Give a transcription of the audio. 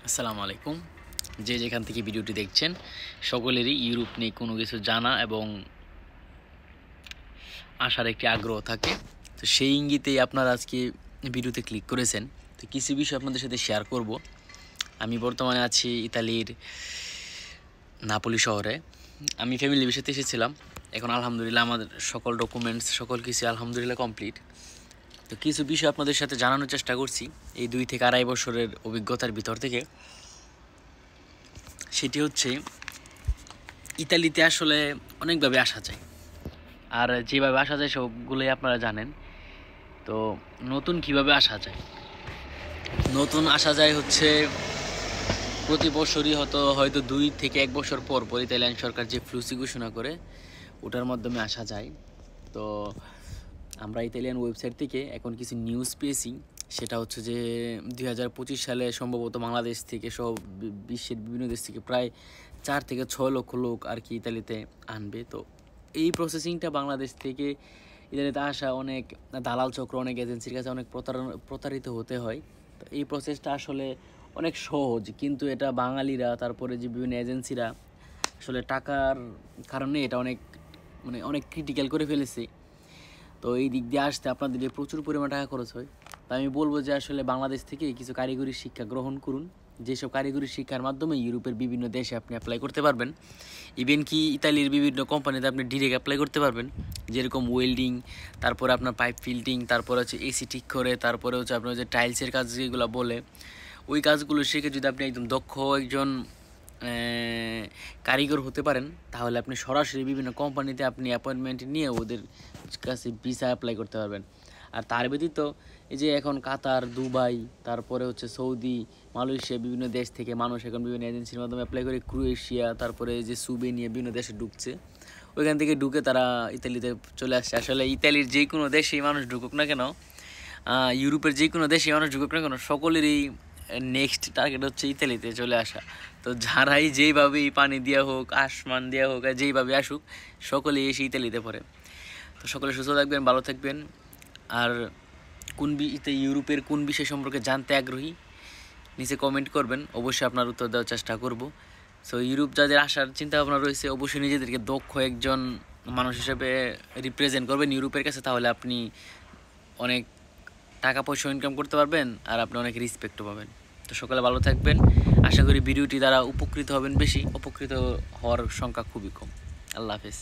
আসসালামু আলাইকুম। যে যেখান থেকে ভিডিওটি দেখছেন সকলেরই ইউরোপ নিয়ে কোনো কিছু জানা এবং আসার একটি আগ্রহ থাকে। তো সেই ইঙ্গিতেই আপনারা আজকে ভিডিওতে ক্লিক করেছেন। তো কিছু বিষয় আপনাদের সাথে শেয়ার করব। আমি বর্তমানে আছি ইতালির নাপোলি শহরে। আমি ফ্যামিলির সাথে এসেছিলাম। এখন আলহামদুলিল্লাহ আমাদের সকল ডকুমেন্টস সকল কিছু আলহামদুলিল্লাহ কমপ্লিট। তো কিছু বিষয় আপনাদের সাথে জানানোর চেষ্টা করছি এই 2 থেকে আড়াই বছরের অভিজ্ঞতার ভিতর থেকে। সেটি হচ্ছে ইতালিতে আসলে অনেকভাবে আসা যায়, আর যেভাবে আসা যায় সবগুলোই আপনারা জানেন। তো নতুন কিভাবে আসা যায়? নতুন আসা যায় হচ্ছে প্রতি বছরই হয়তো 2 থেকে 1 বছর পর পর ইতালিয়ান সরকার যে ফ্লুসি ঘোষণা করে ওটার মাধ্যমে আসা যায়। তো আমরা ইতালিয়ান ওয়েবসাইট থেকে এখন কিছু নিউজ পেয়েছি, সেটা হচ্ছে যে 2025 সালে সম্ভবত বাংলাদেশ থেকে সব বিশ্বের বিভিন্ন দেশ থেকে প্রায় 4 থেকে 6 লক্ষ লোক আর কি ইতালিতে আনবে। তো এই প্রসেসিংটা বাংলাদেশ থেকে ইতালিতে আসা অনেক দালাল চক্র, অনেক এজেন্সির কাছে অনেক প্রতারিত হতে হয়। তো এই প্রসেসটা আসলে অনেক সহজ, কিন্তু এটা বাঙালিরা তারপরে যে বিভিন্ন এজেন্সিরা আসলে টাকার কারণে এটা অনেক ক্রিটিক্যাল করে ফেলেছে। তো এই দিক দিয়ে আসতে আপনাদের প্রচুর পরিমাণ টাকা খরচ হয়। তো আমি বলবো যে আসলে বাংলাদেশ থেকে কিছু কারিগরি শিক্ষা গ্রহণ করুন, যেসব কারিগরি শিক্ষার মাধ্যমে ইউরোপের বিভিন্ন দেশে আপনি অ্যাপ্লাই করতে পারবেন। ইভেন কি ইতালির বিভিন্ন কোম্পানিতে আপনি ডিরেক্ট অ্যাপ্লাই করতে পারবেন, যেরকম ওয়েল্ডিং, তারপরে আপনার পাইপ ফিল্টিং, তারপরে হচ্ছে এসি ঠিক করে, তারপরে হচ্ছে আপনার যে টাইলসের কাজ যেগুলো বলে ওই কাজগুলো শিখে যদি আপনি একদম দক্ষ একজন কারিগর হতে পারেন, তাহলে আপনি সরাসরি বিভিন্ন কোম্পানিতে আপনি অ্যাপয়েন্টমেন্ট নিয়ে ওদের কাছে ভিসা অ্যাপ্লাই করতে পারবেন। আর তার ব্যতীত এই যে এখন কাতার, দুবাই, তারপরে হচ্ছে সৌদি, মালয়েশিয়া, বিভিন্ন দেশ থেকে মানুষ এখন বিভিন্ন এজেন্সির মাধ্যমে অ্যাপ্লাই করে ক্রোয়েশিয়া, তারপরে যে সুবেনিয়া, বিভিন্ন দেশে ঢুকছে। ওইখান থেকে ঢুকে তারা ইতালিতে চলে আসছে। আসলে ইতালির যে কোনো দেশেই মানুষ ঢুকুক না কেন, ইউরোপের যে কোনো দেশেই মানুষ ঢুকুক না কেন, সকলেরই নেক্সট টার্গেট হচ্ছে ইতালিতে চলে আসা। তো যারাই যেইভাবেই পানি দেওয়া হোক, আসমান দেওয়া হোক, আর যেইভাবে আসুক, সকলেই এসে ইতালিতে পড়ে। তো সকলে সুস্থ থাকবেন, ভালো থাকবেন। আর ইউরোপের কোন বিষয় সম্পর্কে জানতে আগ্রহী নিচে কমেন্ট করবেন, অবশ্যই আপনার উত্তর দেওয়ার চেষ্টা করব। সো ইউরোপ যাদের আসার চিন্তা ভাবনা রয়েছে, অবশ্যই নিজেদেরকে দক্ষ একজন মানুষ হিসেবে রিপ্রেজেন্ট করবেন ইউরোপের কাছে, তাহলে আপনি অনেক টাকা পয়সা ইনকাম করতে পারবেন আর আপনি অনেক রেসপেক্টও পাবেন। তো সকালে ভালো থাকবেন। আশা করি ভিডিওটি দ্বারা উপকৃত হবেন, বেশি উপকৃত হওয়ার সংখ্যা খুবই কম। আল্লাহ হাফেজ।